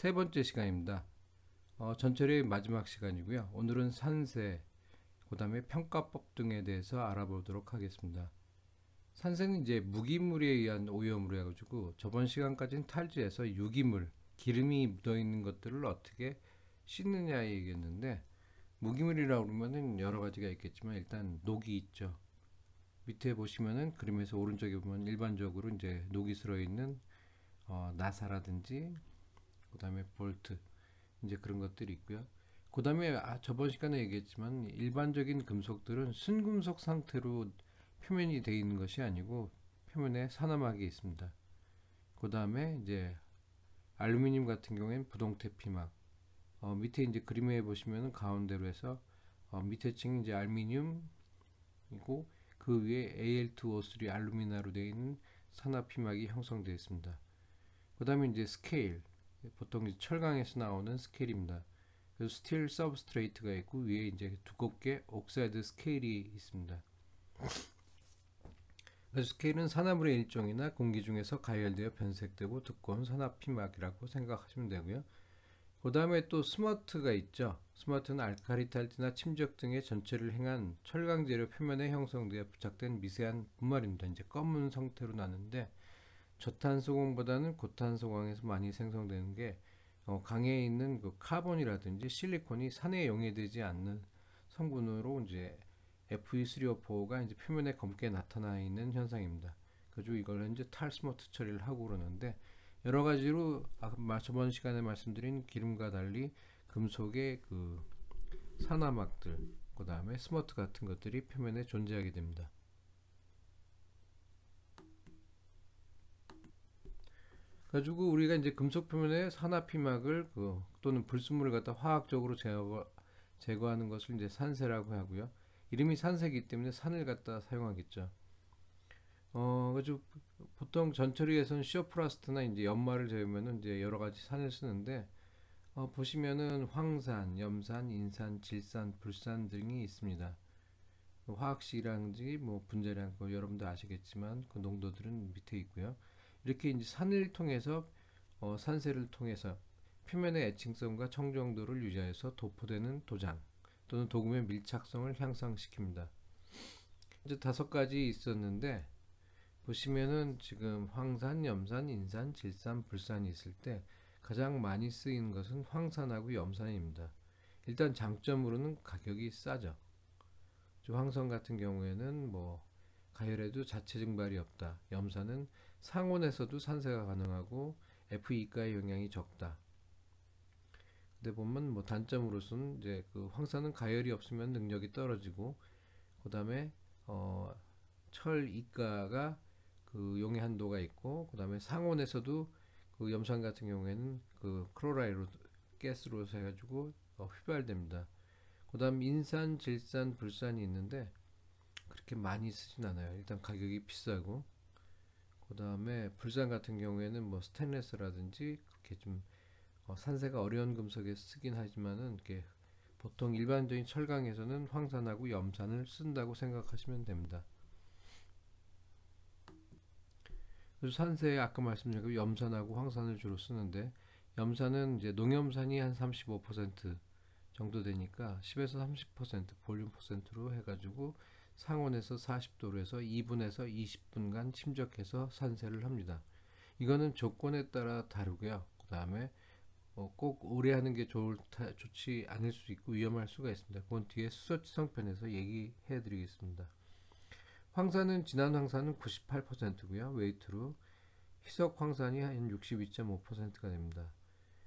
세 번째 시간입니다. 전철의 마지막 시간이고요. 오늘은 산세, 그 다음에 평가법 등에 대해서 알아보도록 하겠습니다. 산세는 이제 무기물에 의한 오염으로 해가지고 저번 시간까지는 탈지해서 유기물, 기름이 묻어있는 것들을 어떻게 씻느냐 얘기했는데, 무기물이라고 그러면은 여러 가지가 있겠지만 일단 녹이 있죠. 밑에 보시면은 그림에서 오른쪽에 보면 일반적으로 이제 녹이 슬어 있는 나사라든지 그 다음에 볼트 이제 그런 것들이 있고요. 그 다음에 저번 시간에 얘기했지만 일반적인 금속들은 순금속 상태로 표면이 되어 있는 것이 아니고 표면에 산화막이 있습니다. 그 다음에 이제 알루미늄 같은 경우에는 부동태피막, 밑에 이제 그림에 보시면 가운데로 해서 밑에 층이 이제 알루미늄이고 그 위에 Al2O3 알루미나로 되어 있는 산화피막이 형성되어 있습니다. 그 다음에 이제 스케일, 보통 이제 철강에서 나오는 스케일입니다. 그래서 스틸 서브스트레이트가 있고 위에 이제 두껍게 옥사이드 스케일이 있습니다. 그래서 스케일은 산화물의 일종이나 공기 중에서 가열되어 변색되고 두꺼운 산화피막이라고 생각하시면 되고요. 그 다음에 또 스머트가 있죠. 스머트는 알카리탈지나 침적 등의 전체를 행한 철강 재료 표면에 형성되어 부착된 미세한 분말입니다. 이제 검은 상태로 나는데 저탄소광보다는 고탄소광에서 많이 생성되는 게 강에 있는 그 카본이라든지 실리콘이 산에 용해되지 않는 성분으로 이제 Fe3O4가 이제 표면에 검게 나타나 있는 현상입니다. 그래서 이걸 이제 탈스머트 처리를 하고 그러는데 여러 가지로 저번 시간에 말씀드린 기름과 달리 금속의 그 산화막들, 그 다음에 스머트 같은 것들이 표면에 존재하게 됩니다. 그래가지고 우리가 이제 금속 표면에 산화피막을 또는 불순물을 갖다 화학적으로 제거하는 것을 이제 산세라고 하고요. 이름이 산세이기 때문에 산을 갖다 사용하겠죠. 그래서 보통 전처리에서는 시어프라스트나 이제 연마를 재우면은 이제 여러 가지 산을 쓰는데 보시면은 황산, 염산, 인산, 질산, 불산 등이 있습니다. 화학식이라든지 뭐 분자량 여러분도 아시겠지만 그 농도들은 밑에 있고요. 이렇게 이제 산을 통해서 산세를 통해서 표면의 애칭성과 청정도를 유지하여서 도포되는 도장 또는 도금의 밀착성을 향상시킵니다. 이제 다섯 가지 있었는데 보시면은 지금 황산, 염산, 인산, 질산, 불산이 있을 때 가장 많이 쓰이는 것은 황산하고 염산입니다. 일단 장점으로는 가격이 싸죠. 황산 같은 경우에는 뭐 가열에도 자체 증발이 없다. 염산은 상온에서도 산세가 가능하고 FE가의 영향이 적다. 근데 보면 뭐 단점으로서는 이제 그 황산은 가열이 없으면 능력이 떨어지고 그 다음에 철 이가가 그 용해 한도가 있고 그 다음에 상온에서도 그 염산 같은 경우에는 그 클로라이드 가스로 해가지고 휘발됩니다. 그 다음 인산, 질산, 불산이 있는데 그렇게 많이 쓰진 않아요. 일단 가격이 비싸고 그 다음에 불산 같은 경우에는 뭐 스테인레스라든지 그렇게 좀 산세가 어려운 금속에 쓰긴 하지만은 이렇게 보통 일반적인 철강에서는 황산하고 염산을 쓴다고 생각하시면 됩니다. 그래서 산세에 아까 말씀드린 그 염산하고 황산을 주로 쓰는데 염산은 이제 농염산이 한 35% 정도 되니까 10에서 30% 볼륨 퍼센트로 해가지고 상온에서 40도로 해서 2분에서 20분간 침적해서 산세를 합니다. 이거는 조건에 따라 다르고요. 그 다음에 꼭 오래 하는 게 좋지 않을 수 있고 위험할 수가 있습니다. 그건 뒤에 수소치성 편에서 얘기해 드리겠습니다. 황산은 진한 황산은 98%고요. 웨이트로 희석 황산이 한 62.5%가 됩니다.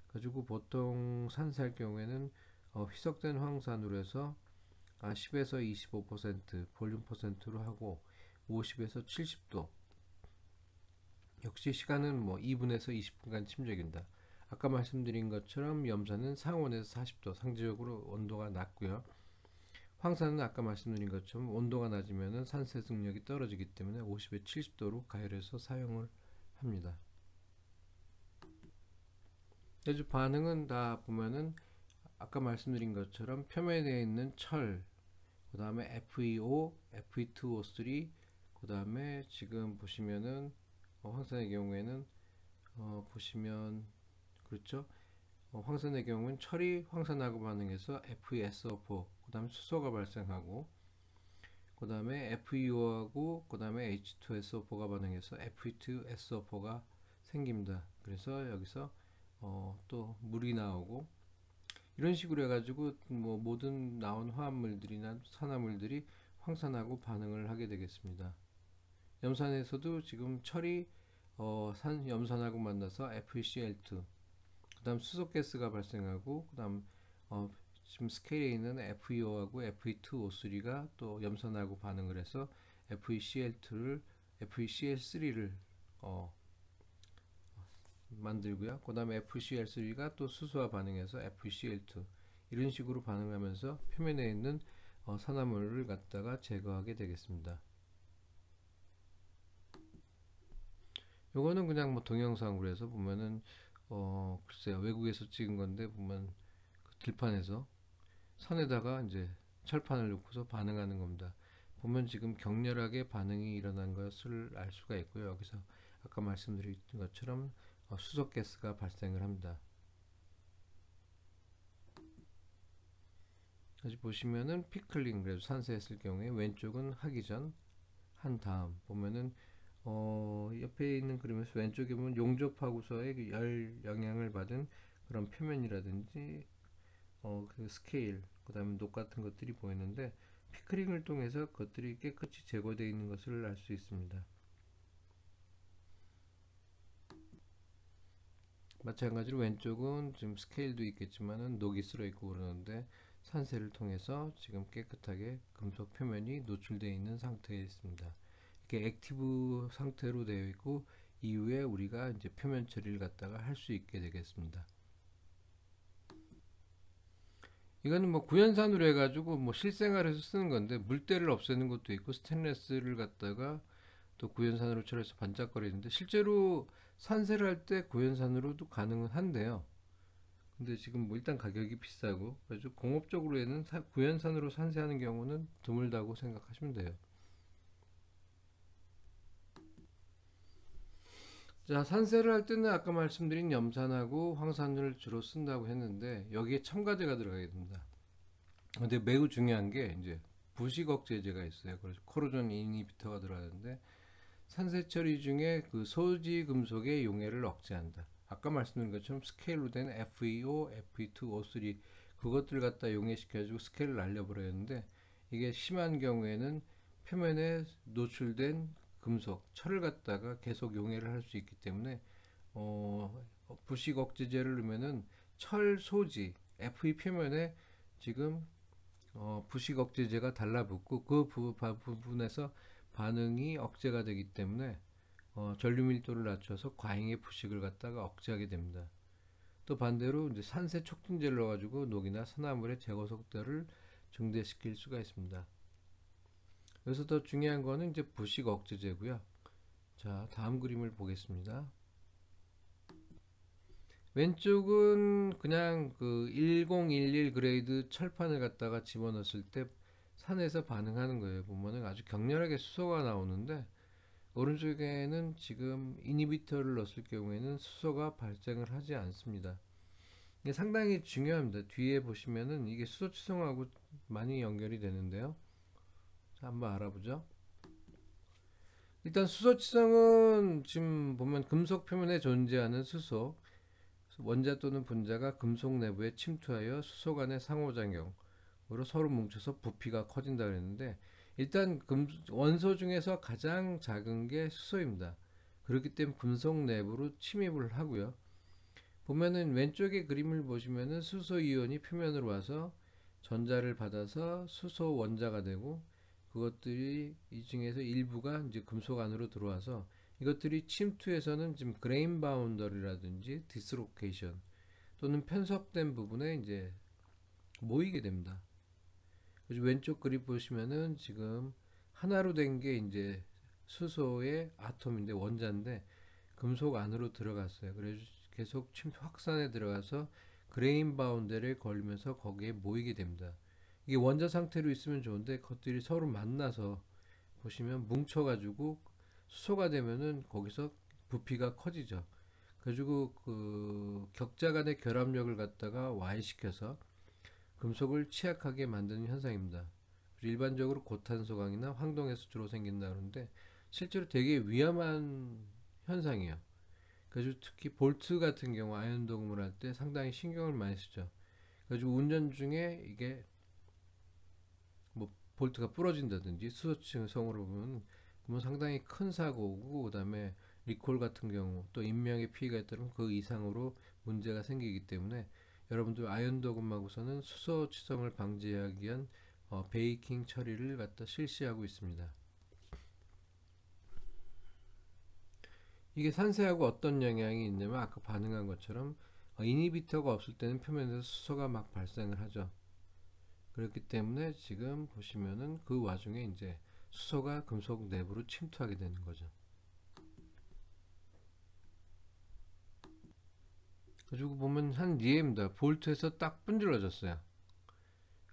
가지고 보통 산세할 경우에는 희석된 황산으로 해서 10에서 25% 볼륨 퍼센트로 하고 50에서 70도 역시 시간은 뭐 2분에서 20분간 침적입니다. 아까 말씀드린 것처럼 염산은 상온에서 40도 상대적으로 온도가 낮고요. 황산은 아까 말씀드린 것처럼 온도가 낮으면 산세 능력이 떨어지기 때문에 50에 70도로 가열해서 사용을 합니다. 그래서 반응은 다 보면은 아까 말씀드린 것처럼 표면에 있는 철, 그 다음에 FeO, Fe2O3, 그 다음에 지금 보시면은 황산의 경우에는 보시면 그렇죠. 황산의 경우는 철이 황산하고 반응해서 FeSO4, 그 다음에 수소가 발생하고, 그 다음에 FeO하고 그 다음에 H2SO4가 반응해서 Fe2SO4가 생깁니다. 그래서 여기서 또 물이 나오고, 이런 식으로 해가지고 뭐 모든 나온 화합물들이나 산화물들이 황산하고 반응을 하게 되겠습니다. 염산에서도 지금 철이 염산하고 만나서 FeCl2, 그 다음 수소가스가 발생하고, 그 다음 지금 스케일에 있는 FeO하고 Fe2O3가 또 염산하고 반응을 해서 FeCl3를 만들고요. 그 다음에 FeCl3가 또 수소와 반응해서 FeCl2, 이런 식으로 반응하면서 표면에 있는 산화물을 갖다가 제거하게 되겠습니다. 요거는 그냥 뭐 동영상으로 해서 보면은 글쎄요, 외국에서 찍은 건데 보면 그 들판에서 선에다가 이제 철판을 놓고서 반응하는 겁니다. 보면 지금 격렬하게 반응이 일어난 것을 알 수가 있고요. 여기서 아까 말씀드린 것처럼 수소가스가 발생을 합니다. 다시 보시면은 피클링, 그래서 산세했을 경우에 왼쪽은 하기 전, 한 다음 보면은 옆에 있는 그림에서 왼쪽에 보면 용접하고서의 그열 영향을 받은 그런 표면이라든지 그 스케일, 그 다음에 녹 같은 것들이 보이는데, 피클링을 통해서 그것들이 깨끗이 제거되어 있는 것을 알 수 있습니다. 마찬가지로 왼쪽은 지금 스케일도 있겠지만은 녹이 쓸어 있고 그러는데, 산세를 통해서 지금 깨끗하게 금속 표면이 노출되어 있는 상태에 있습니다. 이렇게 액티브 상태로 되어 있고, 이후에 우리가 이제 표면 처리를 갖다가 할 수 있게 되겠습니다. 이거는 뭐 구연산으로 해가지고 뭐 실생활에서 쓰는 건데, 물때를 없애는 것도 있고, 스테인레스를 갖다가 또 구연산으로 처리해서 반짝거리는데, 실제로 산세를 할 때 구연산으로도 가능은 한데요. 근데 지금 뭐 일단 가격이 비싸고, 그래서 공업적으로는 구연산으로 산세하는 경우는 드물다고 생각하시면 돼요. 자, 산세를 할 때는 아까 말씀드린 염산하고 황산을 주로 쓴다고 했는데, 여기에 첨가제가 들어가게 됩니다. 근데 매우 중요한 게 이제 부식 억제제가 있어요. 그래서 코로존 이니비터가 들어가는데, 산세 처리 중에 그 소지 금속의 용해를 억제한다. 아까 말씀드린 것처럼 스케일로 된 FeO, Fe2O3, 그것들 갖다 용해시켜가지고 스케일을 날려버렸는데, 이게 심한 경우에는 표면에 노출된 금속, 철을 갖다가 계속 용해를 할 수 있기 때문에 부식 억제제를 넣으면은 철 소지, Fe 표면에 지금 부식 억제제가 달라붙고, 그 부분에서 반응이 억제가 되기 때문에 전류 밀도를 낮춰서 과잉의 부식을 갖다가 억제하게 됩니다. 또 반대로 이제 산세 촉진제를 넣어가지고 녹이나 산화물의 제거 속도를 증대시킬 수가 있습니다. 여기서 더 중요한 거는 이제 부식 억제제고요. 자, 다음 그림을 보겠습니다. 왼쪽은 그냥 그 1011 그레이드 철판을 갖다가 집어넣었을 때 산에서 반응하는 거예요. 보면은 아주 격렬하게 수소가 나오는데, 오른쪽에는 지금 이니비터를 넣었을 경우에는 수소가 발생을 하지 않습니다. 이게 상당히 중요합니다. 뒤에 보시면은 이게 수소 치성하고 많이 연결이 되는데요. 자, 한번 알아보죠. 일단 수소 치성은 지금 보면 금속 표면에 존재하는 수소, 원자 또는 분자가 금속 내부에 침투하여 수소 간의 상호작용으로 서로 뭉쳐서 부피가 커진다 그랬는데, 일단 원소 중에서 가장 작은 게 수소입니다. 그렇기 때문에 금속 내부로 침입을 하고요. 보면은 왼쪽의 그림을 보시면은 수소 이온이 표면으로 와서 전자를 받아서 수소 원자가 되고, 그것들이 이 중에서 일부가 이제 금속 안으로 들어와서 이것들이 침투해서는 지금 그레인 바운더리라든지 디스로케이션 또는 편석된 부분에 이제 모이게 됩니다. 그래서 왼쪽 그림 보시면은 지금 하나로 된 게 이제 수소의 아톰인데, 원자인데 금속 안으로 들어갔어요. 그래서 계속 확산에 들어가서 그레인 바운더리에 걸리면서 거기에 모이게 됩니다. 이게 원자 상태로 있으면 좋은데, 그것들이 서로 만나서 보시면 뭉쳐가지고 수소가 되면은 거기서 부피가 커지죠. 그래가지고 그 격자 간의 결합력을 갖다가 와해시켜서 금속을 취약하게 만드는 현상입니다. 일반적으로 고탄소강이나 황동에서 주로 생긴다 그러는데 실제로 되게 위험한 현상이에요. 그래서 특히 볼트 같은 경우 아연 도금을 할 때 상당히 신경을 많이 쓰죠. 그래서 운전 중에 이게 뭐 볼트가 부러진다든지 수소층성으로 보면 상당히 큰 사고고, 그다음에 리콜 같은 경우 또 인명의 피해가 있다면 그 이상으로 문제가 생기기 때문에 여러분들 아연 도금하고서는 수소 치성을 방지하기 위한 베이킹 처리를 갖다 실시하고 있습니다. 이게 산세하고 어떤 영향이 있냐면 아까 반응한 것처럼 이니비터가 없을 때는 표면에서 수소가 막 발생을 하죠. 그렇기 때문에 지금 보시면은 그 와중에 이제 수소가 금속 내부로 침투하게 되는 거죠. 가지고 보면 한 뒤에입니다. 볼트에서 딱 분질러졌어요.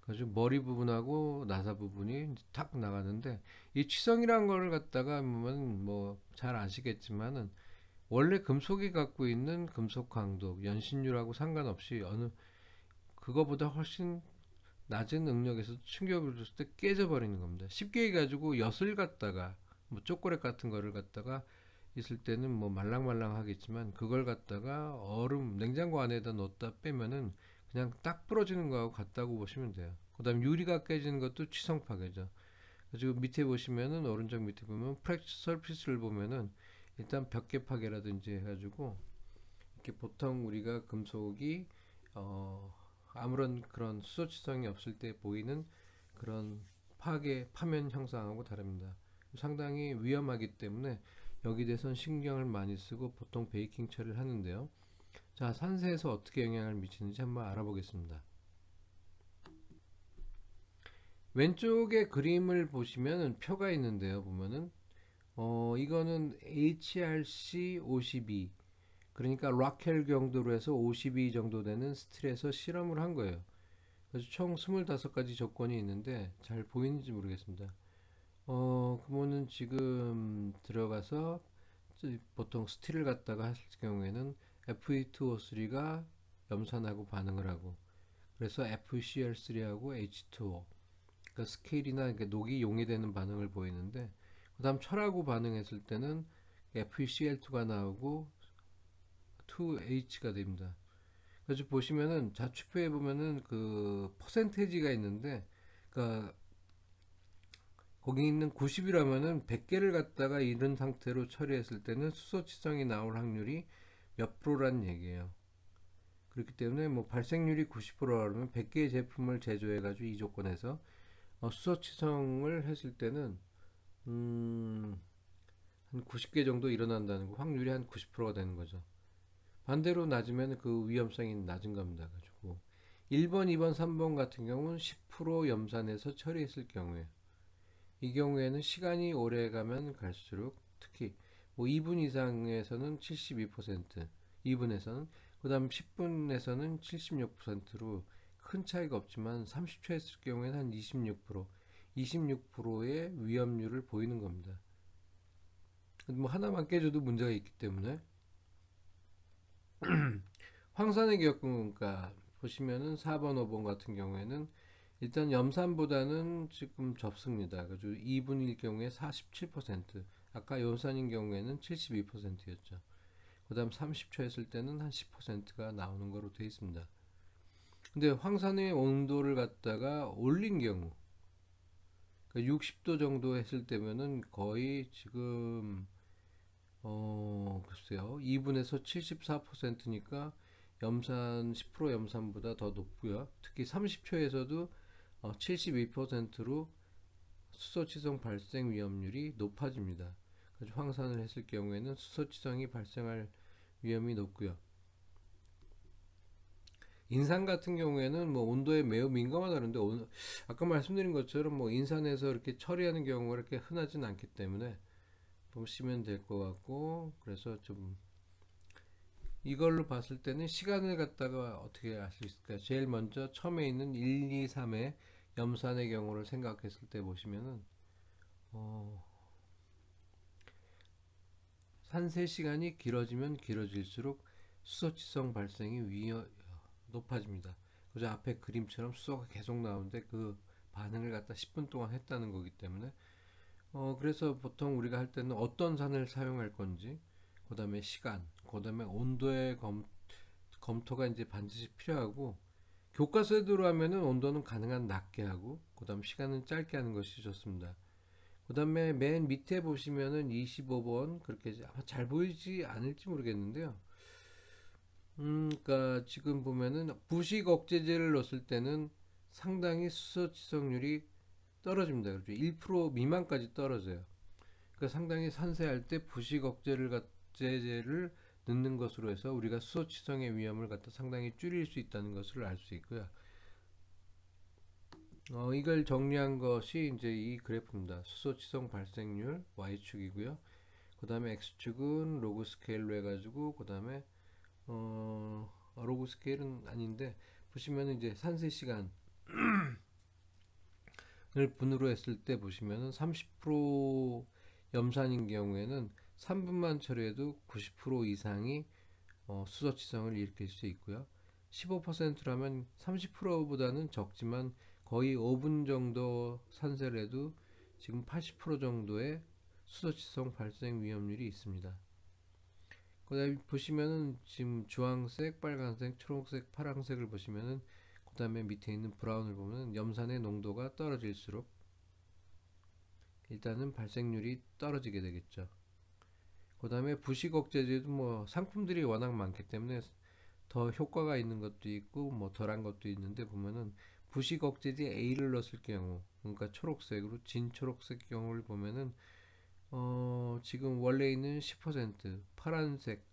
가지고 머리 부분하고 나사 부분이 탁 나가는데 이 취성이라는 걸 갖다가 보면 뭐 잘 아시겠지만은 원래 금속이 갖고 있는 금속 강도, 연신율하고 상관없이 어느 그거보다 훨씬 낮은 능력에서 충격을 줬을 때 깨져버리는 겁니다. 쉽게 해가지고 엿을 갖다가 뭐 초콜릿 같은 거를 갖다가 있을 때는 뭐 말랑말랑 하겠지만 그걸 갖다가 얼음 냉장고 안에다 넣었다 빼면은 그냥 딱 부러지는 거하고 같다고 보시면 돼요. 그 다음 유리가 깨지는 것도 취성 파괴죠. 그리고 밑에 보시면은 오른쪽 밑에 보면 프랙처 서피스를 보면은 일단 벽계 파괴라든지 해가지고 이렇게 보통 우리가 금속이 아무런 그런 수소치성이 없을 때 보이는 그런 파괴 파면 형상하고 다릅니다. 상당히 위험하기 때문에 여기 대해서는 신경을 많이 쓰고 보통 베이킹 처리를 하는데요. 자, 산세에서 어떻게 영향을 미치는지 한번 알아보겠습니다. 왼쪽에 그림을 보시면 표가 있는데요. 보면은 이거는 HRC 52, 그러니까 라켈 경도로 해서 52 정도 되는 스틸에서 실험을 한 거예요. 그래서 총 25가지 조건이 있는데 잘 보이는지 모르겠습니다. 그러면은 지금 들어가서 보통 스틸을 갖다가 하실 경우에는 Fe2O3가 염산하고 반응을 하고, 그래서 FCl3하고 H2O, 그러니까 스케일이나 녹이 용해되는 반응을 보이는데, 그 다음 철하고 반응했을 때는 FeCl2가 나오고 2H가 됩니다. 그래서 보시면은 좌측표에 보면은 그 퍼센테이지가 있는데, 그러니까 거기 있는 90이라면은 100개를 갖다가 이런 상태로 처리했을 때는 수소치성이 나올 확률이 몇 프로란 얘기예요. 그렇기 때문에 뭐 발생률이 90%라면 100개의 제품을 제조해 가지고 이 조건에서 수소치성을 했을 때는 한 90개 정도 일어난다는 거, 확률이 한 90%가 되는 거죠. 반대로 낮으면 그 위험성이 낮은 겁니다. 가지고 1번, 2번, 3번 같은 경우는 10% 염산해서 처리했을 경우에, 이 경우에는 시간이 오래 가면 갈수록 특히 뭐 2분 이상에서는 72%, 2분에서는, 그 다음 10분에서는 76%로 큰 차이가 없지만 30초 했을 경우에는 한 26%, 26%의 위험률을 보이는 겁니다. 뭐 하나만 깨져도 문제가 있기 때문에 황산의 겪으니까 보시면은 4번, 5번 같은 경우에는 일단 염산보다는 지금 접습니다. 그래서 2분일 경우에 47%, 아까 염산인 경우에는 72%였죠. 그 다음 30초 했을 때는 한 10%가 나오는 거로 되어 있습니다. 근데 황산의 온도를 갖다가 올린 경우, 60도 정도 했을 때면은 거의 지금 글쎄요, 2분에서 74%니까 염산 10% 염산보다 더 높고요. 특히 30초에서도 72%로 수소치성 발생 위험률이 높아집니다. 그래서 황산을 했을 경우에는 수소치성이 발생할 위험이 높고요. 인산 같은 경우에는 뭐 온도에 매우 민감하다는데, 아까 말씀드린 것처럼 뭐 인산에서 이렇게 처리하는 경우가 이렇게 흔하진 않기 때문에 보시면 될 것 같고, 그래서 좀 이걸로 봤을 때는 시간을 갖다가 어떻게 알 수 있을까요? 제일 먼저 처음에 있는 1, 2, 3의 염산의 경우를 생각했을 때 보시면은 어, 산세 시간이 길어지면 길어질수록 수소치성 발생이 높아집니다. 그저 앞에 그림처럼 수소가 계속 나오는데 그 반응을 갖다 10분 동안 했다는 거기 때문에 그래서 보통 우리가 할 때는 어떤 산을 사용할 건지, 그 다음에 시간, 그 다음에 온도의 검토가 이제 반드시 필요하고, 교과서대로 하면은 온도는 가능한 낮게 하고, 그 다음 시간은 짧게 하는 것이 좋습니다. 그 다음에 맨 밑에 보시면은 25번, 그렇게 아마 잘 보이지 않을지 모르겠는데요. 그러니까 지금 보면은 부식 억제제를 넣었을 때는 상당히 수소 치석률이 떨어집니다. 그렇죠? 1% 미만까지 떨어져요. 그러니까 상당히 산세할 때 부식 억제제를 넣는 것으로 해서 우리가 수소 치성의 위험을 갖다 상당히 줄일 수 있다는 것을 알 수 있고요. 이걸 정리한 것이 이제 이 그래프입니다. 수소 치성 발생률 Y축이고요. 그 다음에 X축은 로그 스케일로 해가지고, 그 다음에 로그 스케일은 아닌데, 보시면 이제 산세 시간을 분으로 했을 때 보시면은 30% 염산인 경우에는 3분만 처리해도 90% 이상이 수소치성을 일으킬 수 있고요. 15%라면 30%보다는 적지만 거의 5분 정도 산세를 해도 지금 80% 정도의 수소치성 발생 위험률이 있습니다. 그 다음에 보시면은 지금 주황색, 빨간색, 초록색, 파란색을 보시면은, 그 다음에 밑에 있는 브라운을 보면 염산의 농도가 떨어질수록 일단은 발생률이 떨어지게 되겠죠. 그 다음에 부식 억제제도 뭐 상품들이 워낙 많기 때문에 더 효과가 있는 것도 있고 뭐 덜한 것도 있는데, 보면은 부식 억제제 A를 넣었을 경우, 그러니까 초록색으로 진 초록색 경우를 보면은 지금 원래 있는 10%, 파란색,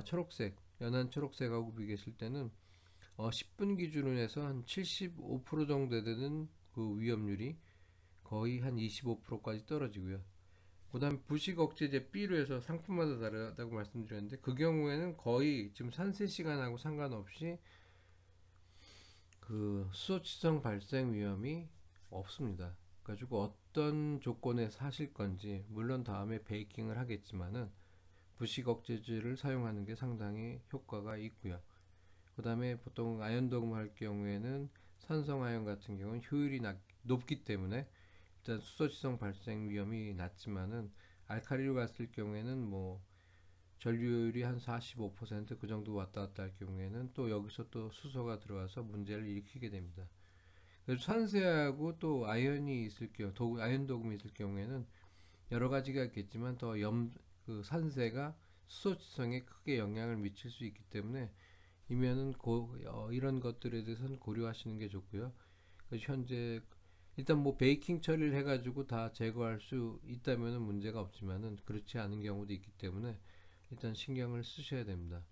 초록색, 연한 초록색하고 비교했을 때는 10분 기준으로 해서 한 75% 정도 되는 그 위험률이 거의 한 25%까지 떨어지고요. 그 다음에 부식 억제제 B로 해서 상품마다 다르다고 말씀드렸는데, 그 경우에는 거의 지금 산세 시간하고 상관없이 그 수소치성 발생 위험이 없습니다. 그래가지고 어떤 조건에서 하실 건지, 물론 다음에 베이킹을 하겠지만은 부식 억제제를 사용하는 게 상당히 효과가 있고요. 그 다음에 보통 아연 도금할 경우에는 산성 아연 같은 경우는 효율이 높기 때문에 일단 수소지성 발생 위험이 낮지만은, 알칼리로 갔을 경우에는 뭐 전류율이 한 45%그 정도 왔다 갔다 할 경우에는 또 여기서 또 수소가 들어와서 문제를 일으키게 됩니다. 그래서 산세하고 또 아연이 있을 경우, 아연 도금이 있을 경우에는 여러 가지가 있겠지만 그 산세가 수소지성에 크게 영향을 미칠 수 있기 때문에 이면은 이런 것들에 대해서는 고려하시는 게 좋고요. 현재 일단 뭐 베이킹 처리를 해가지고 다 제거할 수 있다면은 문제가 없지만은 그렇지 않은 경우도 있기 때문에 일단 신경을 쓰셔야 됩니다.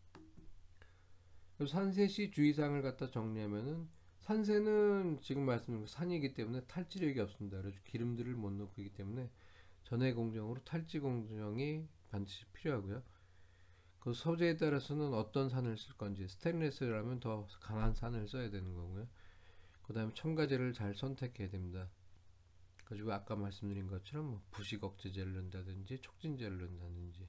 산세시 주의사항을 갖다 정리하면은, 산세는 지금 말씀드린 산이기 때문에 탈지력이 없습니다. 그래서 기름들을 못 넣기 때문에 전해 공정으로 탈지 공정이 반드시 필요하고요. 그 소재에 따라서는 어떤 산을 쓸 건지, 스테인리스라면 더 강한 산을 써야 되는 거고요. 그 다음에 첨가제를 잘 선택해야 됩니다. 그리고 아까 말씀드린 것처럼 뭐 부식 억제제를 넣는다든지 촉진제를 넣는다든지,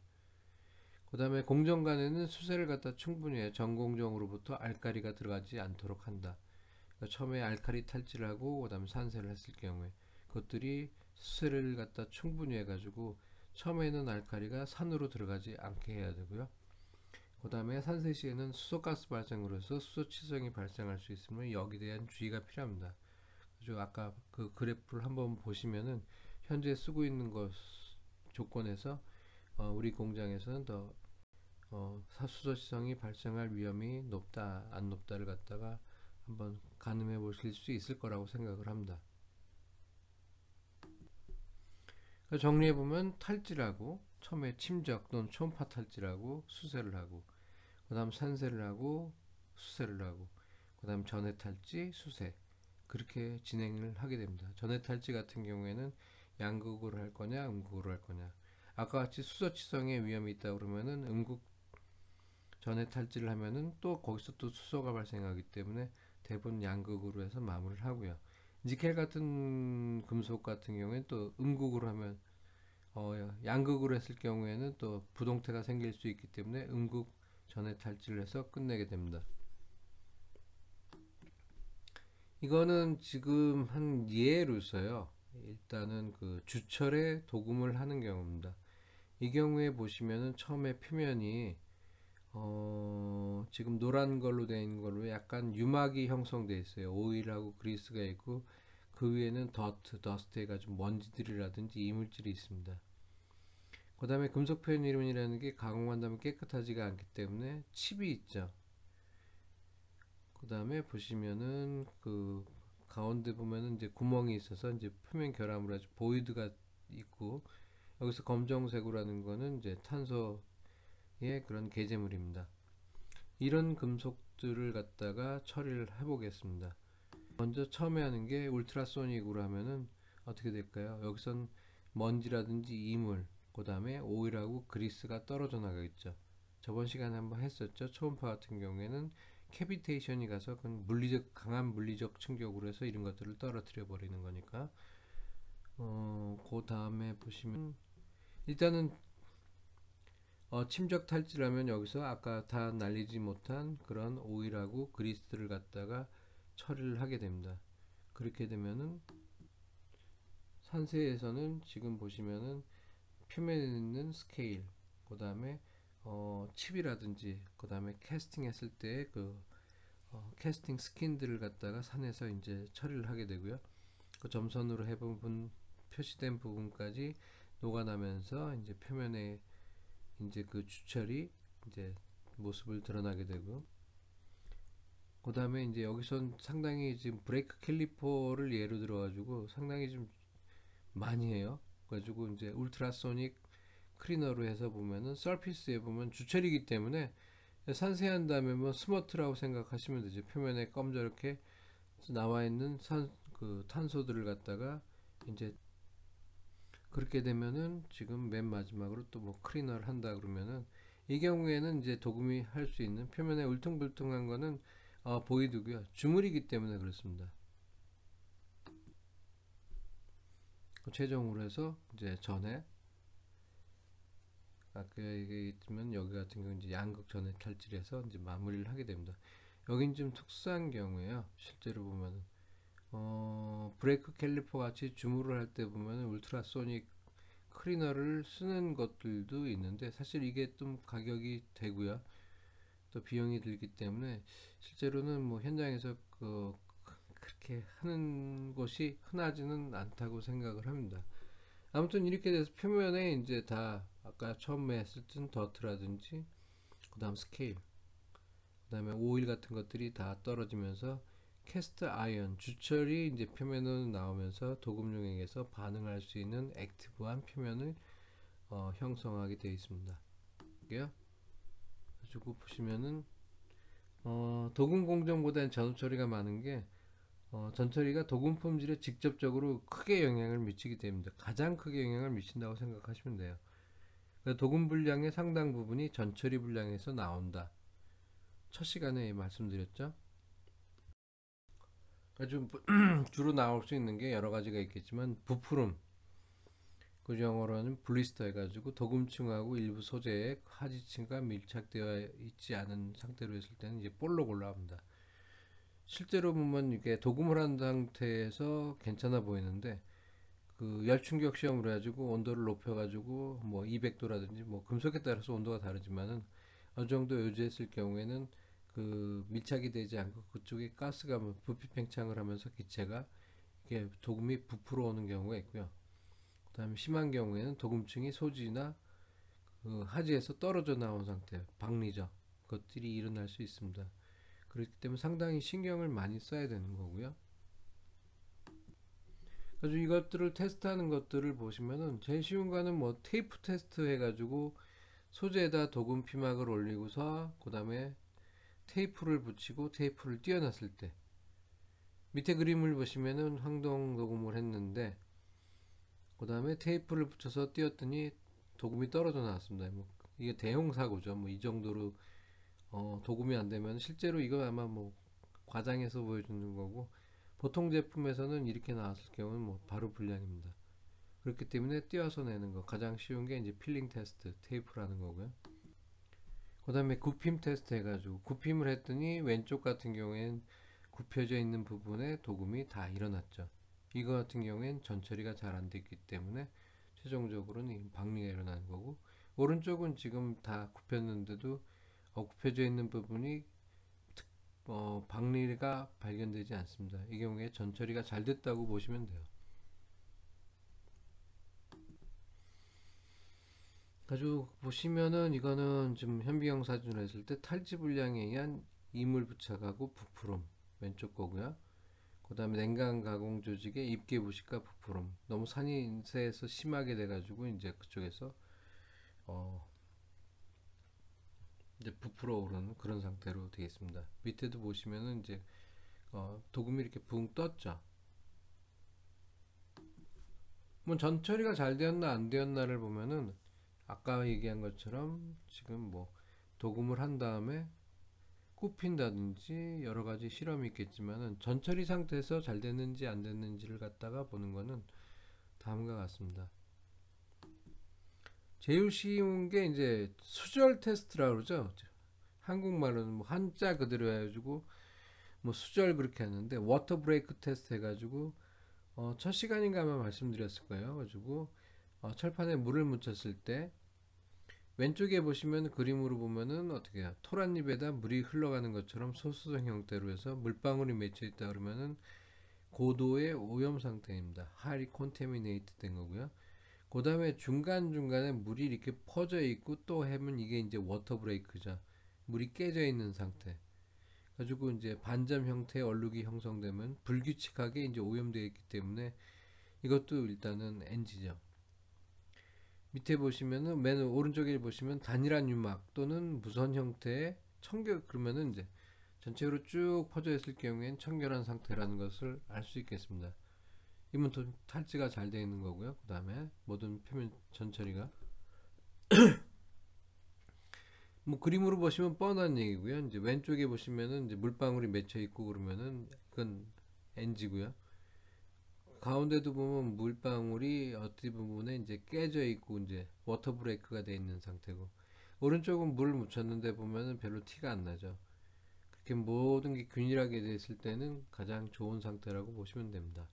그 다음에 공정간에는 수세를 갖다 충분히 해 전공정으로부터 알카리가 들어가지 않도록 한다. 그러니까 처음에 알카리 탈지를 하고 그 다음에 산세를 했을 경우에 그것들이 수세를 갖다 충분히 해가지고 처음에는 알카리가 산으로 들어가지 않게 해야 되고요. 그 다음에 산세 시에는 수소가스 발생으로 해서 수소치성이 발생할 수 있으면 여기에 대한 주의가 필요합니다. 그래서 아까 그 그래프를 한번 보시면은 현재 쓰고 있는 것 조건에서 우리 공장에서는 더 수소치성이 발생할 위험이 높다 안 높다를 갖다가 한번 가늠해 보실 수 있을 거라고 생각을 합니다. 정리해 보면 탈지라고 처음에 침적 또는 초음파 탈지라고 수세를 하고, 그 다음 산세를 하고 수세를 하고, 그 다음 전해 탈지 수세, 그렇게 진행을 하게 됩니다. 전해 탈지 같은 경우에는 양극으로 할 거냐 음극으로 할 거냐, 아까 같이 수소치성에 위험이 있다 그러면은 음극 전해 탈지를 하면은 또 거기서 또 수소가 발생하기 때문에 대부분 양극으로 해서 마무리를 하고요. 니켈 같은 금속 같은 경우에는 또 음극으로 하면 양극으로 했을 경우에는 또 부동태가 생길 수 있기 때문에 음극 전에 탈취를 해서 끝내게 됩니다. 이거는 지금 한 예로 써요. 일단은 그 주철에 도금을 하는 경우입니다. 이 경우에 보시면은 처음에 표면이 지금 노란 걸로 되어 있는 걸로 약간 유막이 형성되어 있어요. 오일하고 그리스가 있고 그 위에는 더스트 해가지고 먼지들이라든지 이물질이 있습니다. 그 다음에 금속 표현 이론이라는 게 가공한 다음에 깨끗하지가 않기 때문에 칩이 있죠. 그 다음에 보시면은 그 가운데 보면은 이제 구멍이 있어서 이제 표면 결함으로 아주 보이드가 있고, 여기서 검정색으로 하는 거는 이제 탄소의 그런 개재물입니다. 이런 금속들을 갖다가 처리를 해 보겠습니다. 먼저 처음에 하는 게 울트라소닉으로 하면은 어떻게 될까요? 여기선 먼지라든지 이물, 그 다음에 오일하고 그리스가 떨어져 나가겠죠. 저번 시간에 한번 했었죠. 초음파 같은 경우에는 캐비테이션이 가서 강한 물리적 충격으로 해서 이런 것들을 떨어뜨려 버리는 거니까. 그 다음에 보시면 일단은 침적 탈취라면 여기서 아까 다 날리지 못한 그런 오일하고 그리스를 갖다가 처리를 하게 됩니다. 그렇게 되면은 산세에서는 지금 보시면은 표면에 있는 스케일, 그 다음에 칩이라든지, 그 다음에 캐스팅 했을 때 그 캐스팅 스킨들을 갖다가 산에서 이제 처리를 하게 되고요. 그 점선으로 해본 표시된 부분까지 녹아나면서 이제 표면에 이제 그 주철이 이제 모습을 드러나게 되고, 그 다음에 이제 여기선 상당히 지금 브레이크 캘리퍼를 예로 들어가지고 상당히 좀 많이 해요. 그래가지고 이제 울트라소닉 클리너로 해서 보면은 서피스에 보면 주철이기 때문에 산세한 다음에 뭐 스머트라고 생각하시면 되죠. 표면에 검저렇게 나와 있는 그 탄소들을 갖다가 이제 그렇게 되면은 지금 맨 마지막으로 또 뭐 클리너를 한다 그러면은 이 경우에는 이제 도금이 할 수 있는 표면에 울퉁불퉁한 거는 보이드고요. 주물이기 때문에 그렇습니다. 최종으로 해서 이제 전에 아까 얘기했지만 여기 같은 경우 이제 양극 전에 탈취해서 이제 마무리를 하게 됩니다. 여긴 좀 특수한 경우에요. 실제로 보면은 브레이크 캘리퍼 같이 주물을 할 때 보면은 울트라소닉 클리너를 쓰는 것들도 있는데 사실 이게 좀 가격이 되고요. 또 비용이 들기 때문에 실제로는 뭐 현장에서 그렇게 하는 것이 흔하지는 않다고 생각을 합니다. 아무튼 이렇게 돼서 표면에 이제 다 아까 처음에 했을 땐 더트라든지 그 다음 스케일, 그 다음에 오일 같은 것들이 다 떨어지면서 캐스트 아이언 주철이 이제 표면으로 나오면서 도금용액에서 반응할 수 있는 액티브한 표면을 형성하게 되어 있습니다. 이게요. 가지고 보시면은 도금 공정보다는 전후 처리가 많은 게 전처리가 도금 품질에 직접적으로 크게 영향을 미치게 됩니다. 가장 크게 영향을 미친다고 생각하시면 돼요. 도금 분량의 상당 부분이 전처리 분량에서 나온다. 첫 시간에 말씀드렸죠. 주로 나올 수 있는 게 여러 가지가 있겠지만 부푸름, 그 영어로는 블리스터 해가지고 도금층하고 일부 소재의 하지층과 밀착되어 있지 않은 상태로 했을 때는 이제 볼록 올라옵니다. 실제로 보면 이게 도금을 한 상태에서 괜찮아 보이는데 그 열충격 시험으로 해가지고 온도를 높여가지고 뭐 200도라든지 뭐 금속에 따라서 온도가 다르지만은 어느 정도 유지했을 경우에는 그 밀착이 되지 않고 그쪽에 가스가 부피 팽창을 하면서 기체가 이게 도금이 부풀어 오는 경우가 있고요. 그다음에 심한 경우에는 도금층이 소지나 그 하지에서 떨어져 나온 상태, 박리죠. 것들이 일어날 수 있습니다. 그렇기 때문에 상당히 신경을 많이 써야 되는 거고요. 그래서 이것들을 테스트하는 것들을 보시면은 제일 쉬운 거는 뭐 테이프 테스트 해가지고 소재에다 도금 피막을 올리고서 그 다음에 테이프를 붙이고 테이프를 띄어놨을 때 밑에 그림을 보시면은 황동 도금을 했는데 그 다음에 테이프를 붙여서 띄었더니 도금이 떨어져 나왔습니다. 뭐 이게 대형 사고죠. 뭐 이 정도로 도금이 안 되면 실제로 이거 아마 뭐 과장해서 보여주는 거고 보통 제품에서는 이렇게 나왔을 경우는 뭐 바로 불량입니다. 그렇기 때문에 띄어서 내는 거 가장 쉬운 게 이제 필링 테스트 테이프라는 거고요. 그 다음에 굽힘 테스트 해가지고 굽힘을 했더니 왼쪽 같은 경우엔 굽혀져 있는 부분에 도금이 다 일어났죠. 이거 같은 경우엔 전처리가 잘 안 됐기 때문에 최종적으로는 박리가 일어나는 거고, 오른쪽은 지금 다 굽혔는데도 굽혀져 있는 부분이 박리가 발견되지 않습니다. 이 경우에 전처리가 잘 됐다고 보시면 돼요. 가지고 보시면은 이거는 지금 현비경 사진으로 했을 때 탈지 불량에 의한 이물 부착하고 부풀음 왼쪽 거고요. 그 다음에 냉각 가공 조직의 입게 부식과 부풀음, 너무 산인세에서 심하게 돼가지고 이제 그쪽에서 이제 부풀어 오르는 그런 상태로 되겠습니다. 밑에도 보시면은 이제 도금이 이렇게 붕 떴죠. 뭐 전처리가 잘 되었나 안 되었나를 보면은 아까 얘기한 것처럼 지금 뭐 도금을 한 다음에 굽힌다든지 여러 가지 실험이 있겠지만은 전처리 상태에서 잘 됐는지 안 됐는지를 갖다가 보는 거는 다음과 같습니다. 제일 쉬운 게 이제 수절 테스트라고 그러죠. 한국말로는 뭐 한자 그대로 해가지고 뭐 수절 그렇게 하는데, 워터 브레이크 테스트 해가지고 첫 시간인가 아마 말씀드렸을 거예요. 가지고 철판에 물을 묻혔을 때 왼쪽에 보시면 그림으로 보면은 어떻게 해요? 토란잎에다 물이 흘러가는 것처럼 소수성 형태로 해서 물방울이 맺혀 있다 그러면은 고도의 오염 상태입니다. highly contaminated 된 거고요. 그 다음에 중간중간에 물이 이렇게 퍼져 있고 또 하면 이게 이제 워터 브레이크죠. 물이 깨져 있는 상태. 가지고 이제 반점 형태의 얼룩이 형성되면 불규칙하게 이제 오염되어 있기 때문에 이것도 일단은 NG죠. 밑에 보시면은 맨 오른쪽에 보시면 단일한 유막 또는 무선 형태의 청결, 그러면은 이제 전체로 쭉 퍼져 있을 경우엔 청결한 상태라는 것을 알 수 있겠습니다. 이면 탈지가 잘 되어 있는 거고요. 그 다음에 모든 표면 전처리가 뭐 그림으로 보시면 뻔한 얘기고요. 이제 왼쪽에 보시면은 이제 물방울이 맺혀 있고 그러면은 이건 NG고요. 가운데도 보면 물방울이 어떤 부분에 이제 깨져 있고 이제 워터 브레이크가 되어 있는 상태고, 오른쪽은 물을 묻혔는데 보면은 별로 티가 안 나죠. 그렇게 모든 게 균일하게 되어 있을 때는 가장 좋은 상태라고 보시면 됩니다.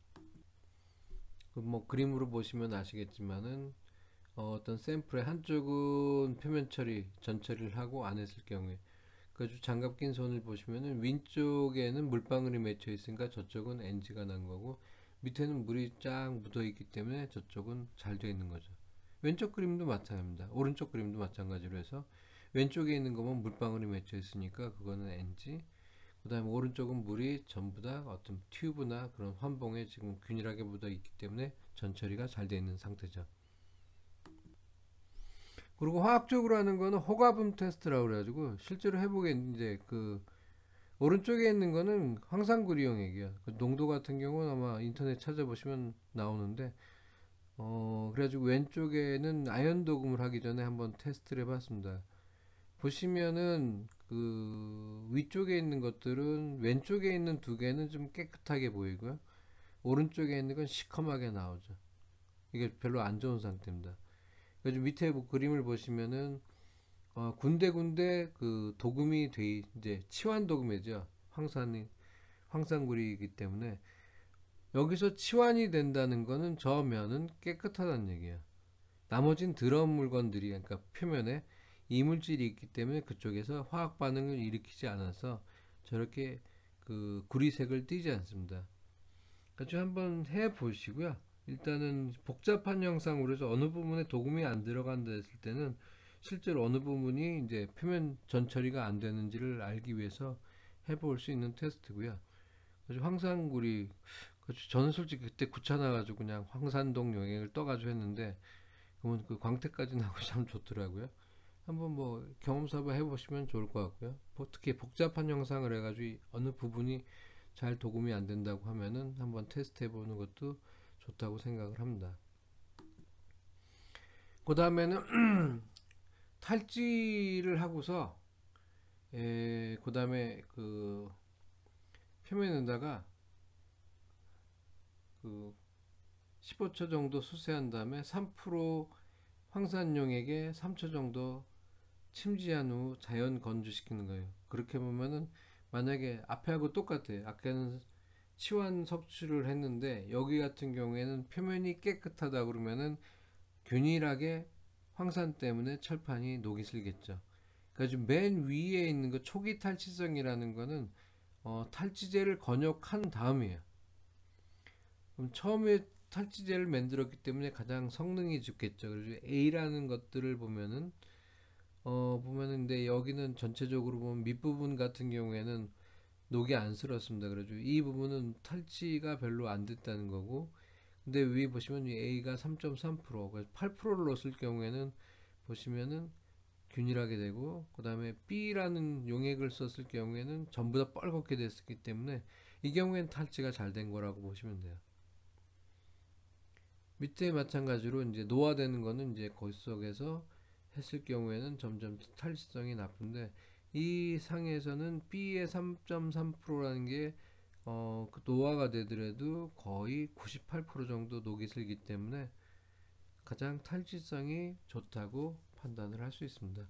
뭐 그림으로 보시면 아시겠지만은 어떤 샘플의 한쪽은 표면 처리, 전 처리를 하고 안 했을 경우에, 그 장갑 낀 손을 보시면은 왼쪽에는 물방울이 맺혀 있으니까 저쪽은 NG가 난 거고, 밑에는 물이 쫙 묻어 있기 때문에 저쪽은 잘 되어 있는 거죠. 왼쪽 그림도 마찬가지입니다. 오른쪽 그림도 마찬가지로 해서 왼쪽에 있는 거면 물방울이 맺혀 있으니까 그거는 NG. 그 다음에 오른쪽은 물이 전부 다 어떤 튜브나 그런 환봉에 지금 균일하게 묻어 있기 때문에 전처리가 잘 되어 있는 상태죠. 그리고 화학적으로 하는 거는 호가분 테스트라고 그래가지고 실제로 해보게 이제 그 오른쪽에 있는 거는 황산구리용액이야. 그 농도 같은 경우는 아마 인터넷 찾아보시면 나오는데, 그래가지고 왼쪽에는 아연 도금을 하기 전에 한번 테스트를 해봤습니다. 보시면은 그 위쪽에 있는 것들은 왼쪽에 있는 두 개는 좀 깨끗하게 보이고요. 오른쪽에 있는 건 시커멓게 나오죠. 이게 별로 안 좋은 상태입니다. 그래서 밑에 그림을 보시면은 군데군데 그 도금이 돼, 이제 치환 도금이죠. 황산구리이기 때문에 여기서 치환이 된다는 거는 저 면은 깨끗하다는 얘기예요. 나머진 더러운 물건들이, 그러니까 표면에 이물질이 있기 때문에 그쪽에서 화학 반응을 일으키지 않아서 저렇게 그 구리색을 띠지 않습니다. 그래서 한번 해 보시고요. 일단은 복잡한 영상으로 해서 어느 부분에 도금이 안 들어간다 했을 때는 실제로 어느 부분이 이제 표면 전 처리가 안 되는지를 알기 위해서 해볼 수 있는 테스트고요. 그래서 황산구리, 저는 솔직히 그때 귀찮아가지고 그냥 황산동 영역을 떠가지고 했는데, 그러면 그 광택까지 나고 참 좋더라고요. 한번 뭐 경험 삼아 해보시면 좋을 것 같고요. 특히 복잡한 영상을 해가지고 어느 부분이 잘 도금이 안 된다고 하면은 한번 테스트 해보는 것도 좋다고 생각을 합니다. 그 다음에는 탈지를 하고서 그 다음에 그 표면에다가 그 15초 정도 수세한 다음에 3% 황산용액에 3초 정도 침지한 후 자연 건조시키는 거예요. 그렇게 보면은 만약에 앞에하고 똑같아요. 아까는 치환 석출을 했는데 여기 같은 경우에는 표면이 깨끗하다 그러면은 균일하게 황산 때문에 철판이 녹이 슬겠죠. 그러니까 맨 위에 있는 거 초기 탈취성이라는 거는 탈취제를 건욕한 다음이에요. 그럼 처음에 탈취제를 만들었기 때문에 가장 성능이 좋겠죠. 그래서 A라는 것들을 보면은 근데 여기는 전체적으로 보면 밑부분 같은 경우에는 녹이 안 슬었습니다. 그래서 이 부분은 탈취가 별로 안 됐다는 거고, 근데 위에 보시면 이 A가 3.3%, 8%를 넣었을 경우에는 보시면은 균일하게 되고, 그 다음에 B라는 용액을 썼을 경우에는 전부 다 뻘겋게 됐기 때문에 이 경우에는 탈취가 잘 된 거라고 보시면 돼요. 밑에 마찬가지로 이제 노화되는 거는 이제 거기 속에서 했을 경우에는 점점 탈취성이 나쁜데, 이 상에서는 B의 3.3%라는 게 그 노화가 되더라도 거의 98% 정도 녹이 슬기 때문에 가장 탈취성이 좋다고 판단을 할 수 있습니다.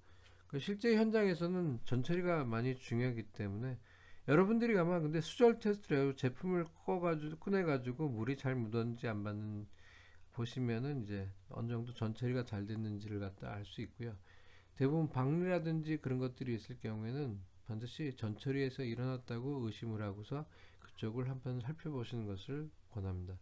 실제 현장에서는 전처리가 많이 중요하기 때문에 여러분들이 아마 근데 수절 테스트를 해요. 제품을 꺼내가지고 물이 잘 묻었는지 안 받는 보시면은 이제 어느 정도 전처리가 잘 됐는지를 갖다 알 수 있고요. 대부분 박리라든지 그런 것들이 있을 경우에는 반드시 전처리에서 일어났다고 의심을 하고서 그쪽을 한번 살펴보시는 것을 권합니다.